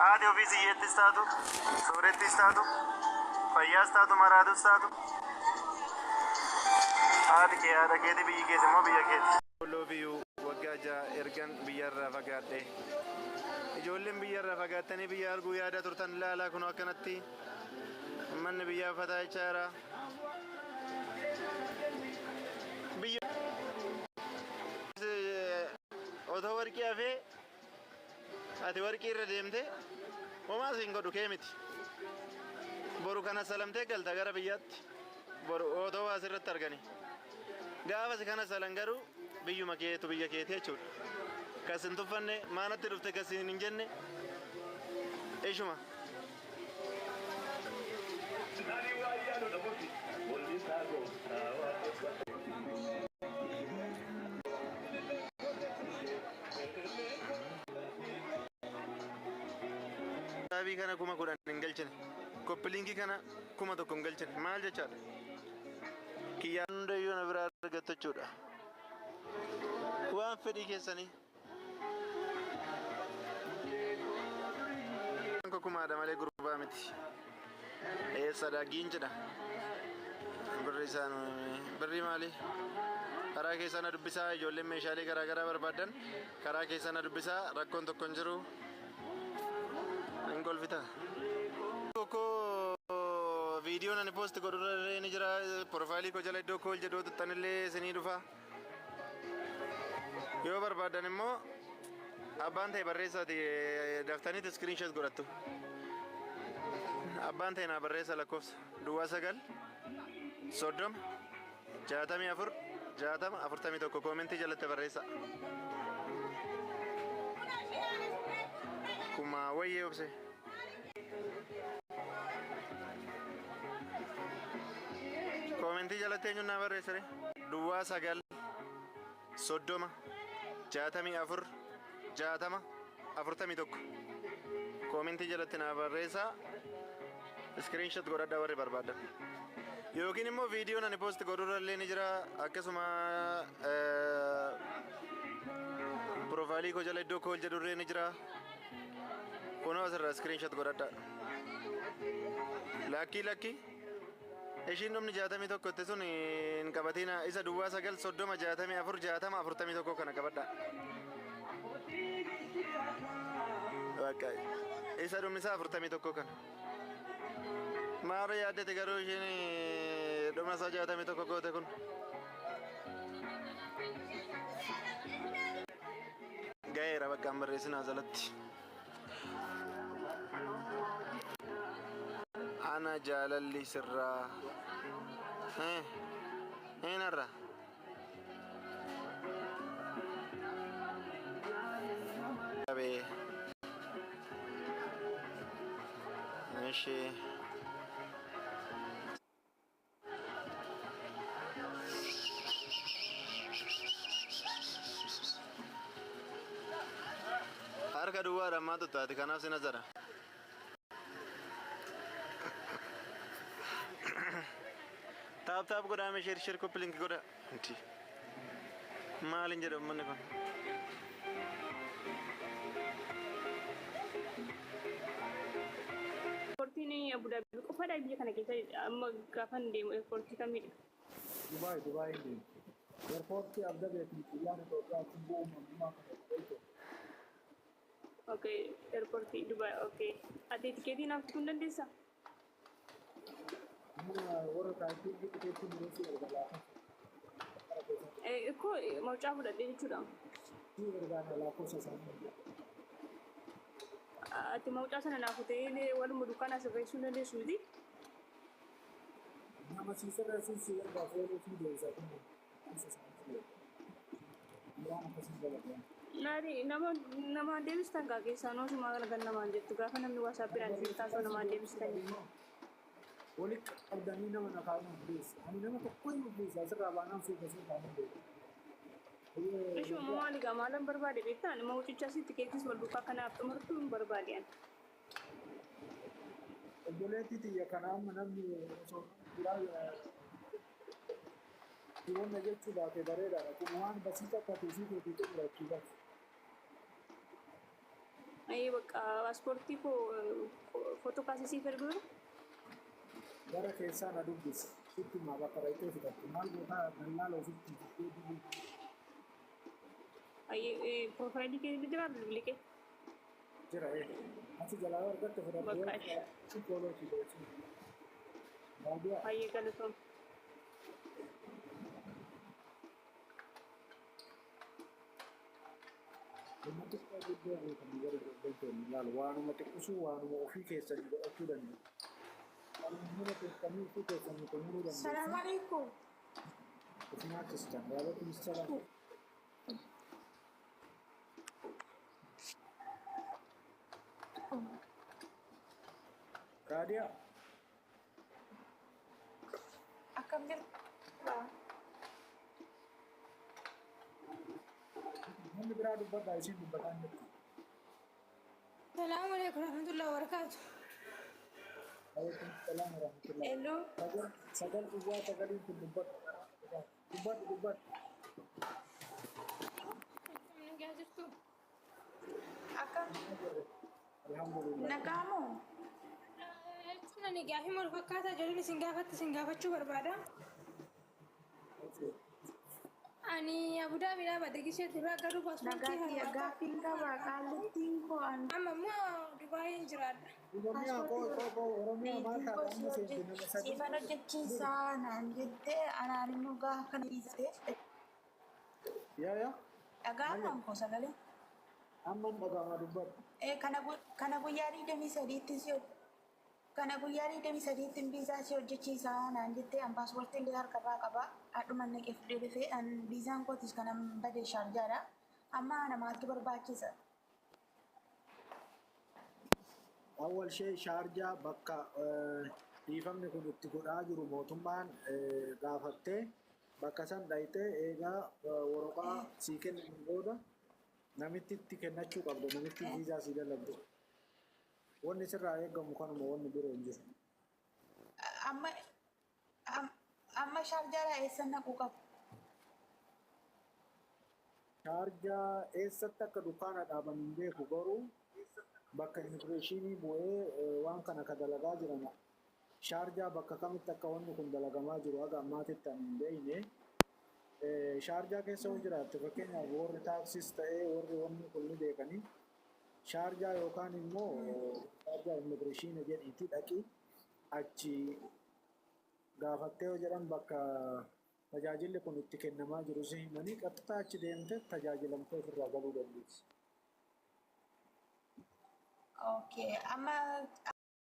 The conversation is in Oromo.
Haati ofii siyyeettis taatu, soorettis taatu, fayyaas taatu, maraadus taatu. Haati kee haadha keeti, biyyi kees immoo biyya keeti. Loofiyyuu waggaa ja'a ergan biyyarraa fagaadhe. Ijoolleen biyyarraa fagaattanii biyya arguu yaada turtan ilaalaa kun akkanatti manni biyyaa fataa jechaa jira. Otoo warqii hafee ati warqii irra deemte homaa siin godhu kee miti. Boru kana salamtee galta gara biyyaatti. Boru otoo waa asirratti argani. Gaafas kana salan garuu biyyuma keetu biyya keeti jechuudha. Kas hin tuffanne maanatti dhufte kas hin jenne ishuma. Sabii kana kuma kudhan hin galchine. Koppiliinkii kana kuma tokko hin galchine. Maal jechaadha? Kiyyaan hundayyuu na biraa argattu jechuudha. Waan fedhii keessanii. Kumaadha malee gurbaa miti. Sadaagiin jedha. Birri isaan birri maali? Karaa keessana dubbisaa ijoolleen meeshaalee garaa garaa barbaadan karaa keessana dubbisaa rakkoon tokko hin jiru. Golfita. Koko video nani post godhurra ni jira profile ko jala iddoo kool jedhu tuttanillee isinii dhufa. Yoo barbaadan immoo abbaan ta'e barreessaati daftaniitti screenshot godhattu. Abbaan ta'e naa barreessa lakkoofsa duwwaa 9 30 64 60 41 koomentii jalatti barreessa. Kuma wayyee obse. Koomentii jalatti eenyuun naa barreessare duwwaa 9 30 64 60 41 koomentii jalatti naa barreessa. Screenshot godhadhaa warri barbaadan. Yookiin immoo viidiyoon ani post godhurra illee ni jira. Akkasuma profaayilii koo jala iddoo kool jedhurree ni jira. Kunoo asirraa screenshot godhadhaa. Lakkii ishiin dhumni 61 itti sun hin qabatina. Isa duwwaa 9 30 64 60 41 kana qabadhaa. Isa dhumni isaa 41 kana. Maara yaaddate garuu ishiin dhumna isaa 61 goote kun. Gaheera bakka hin barreessinaa jalatti. Ana jaalalli sirraa. Eenarra. Qabee. Ishee. Harka duwwaadha ammaa tuttaati kanaaf sin azara. Taap godhaame shir koppilink godha. Maalin jedhamu manni kun? Airportiin Abu Dhabi qofaadha biyya kana keessa amma gaafan deemu airportii kamidha? Dubai deemu. Airportii Abu Dhabi xiyyaara Itoophiyaa kun bu'uuma kana. Okay, airportii Dubai. Okay. Ati tikeetii naaf kun dandeessaa? Warra taasisuu tikeetii muraasa erga Ko maucaa fudhadhee jechuudha. erga lakkoofsa isaanii. Ati maucaa sana naaf ta'ee waluma dukkaana sirreessuu dandeessu miti? Nama sirreessuun si erga feeruu fi deebisaa kun Nari nama deebistan kaa keessaa noosuma kana namaan jettu gaafa namni waasaappiidhaan isin taasoo namaan deebistanii. Wali qabdanii nama na kaa'uun please. Ani nama tokko hin please asirraa baanaan suuqasuu kaa'uun beeku. Ishuma maali gaa maalan barbaade beektaan mawucicha asitti keekis wal duukaa kanaaf xumurtuu hin barbaadiyan. Obboleettii xiyya kanaa amma namni osoo biraa dhiyoonna jechuu baate bareedaadha. Kun waan basii takka tuusii keetii xumurachuudhaaf. Ayi bakka paaspoortii koo footoo kaasisii erguu. Gara keessaa na dubbisi. Sitti maa bakka raayitee fudhattu. Maal goota dallaala ofitti fittee dubbisi. Ayi piroofaayilii kee jira bilbilikee. Jira achi jalaa argatte fudhattu. Bakka Si kooloo si gooti. Baadiyaa. ayi galatoom. Nama xiqqaa guddoo beekamu gara gurgurtoonni ilaala. Waanuma xiqqisuu waanuma ofii keessanii godhachuu danda'u. Waanuma keessanii ofii keessanii xumuruu danda'u. Assalamu alaikum. Ofii nyaachistan. Waalaikum salaam. Raadiyaa. Akkam jirtu? Namni biraa dubbadhaa isiin dubbataan jirti. Assalamu alaikum warahmatullahi wabarakatuh. Waalaikum salaam warahmatullahi. Hello. Sagal duwwaa sagaliin kun dubbadhu. Dubbadhu. Nagaa jirtu? Akkam? Alhamdulillah. Nagaamu? Jechuun ani gaafii maal fakkaataa jedhuun isin gaafachuu barbaada. Ani Abudaabiidhaa Badagishee irraa garuu paaspoortii Nagaatti gaaffiin qaba qaalittiin koo amma immoo Dubaayin jiraadha. Oromiyaa maal taata amma seenti nama sadii. siifan hojjechiisaa naan jettee anaan immoo gaafa kana dhiisee Yaa. dhagaafaan koo sagalee Amman dhagaama dubbadhu. kana guyyaa 23tti si kana guyyaa 23tti biizaa si hojjechiisaa naan jettee an paaspoortii illee harkarraa qaba adhuma naqee fudhee dhufee an biizaan kootis kanan badee shaarjaadha amma namaatti barbaachisa. Awwal ishee shaarjaa bakka dhiifamni kun itti godhaa jiru mootummaan gaafattee bakka san dhayitee eegaa waraqaa sii kennan booda namitti itti kennachuu qabdu namitti viizaa sii dalagdu. Wanni sirraa eegamu kanuma wanni biroo hin jiru. amma shaarjaadhaa eessa naquu qabu? Shaarjaa eessatti akka dukkaana dhaaban hin beeku garuu bakka immigireeshinii bu'ee waan kana ka dalagaa jiran shaarjaa bakka kamitti akka wanni kun dalagamaa jiru haga ammaatitti ani hin beekne. Shaarjaa keessa yoo jiraatte fakkeenyaaf warri taaksis ta'ee warri wanni kun ni beekanii shaarjaa yookaan immoo shaarjaa immigireeshinii jedhiitti dhaqi achi gaafattee yoo jedhan bakka tajaajilli kun itti kennamaa jiru si himanii qaxxaa achi deemte tajaajilamtee ofirraa galuu dandeessi. Okay, amma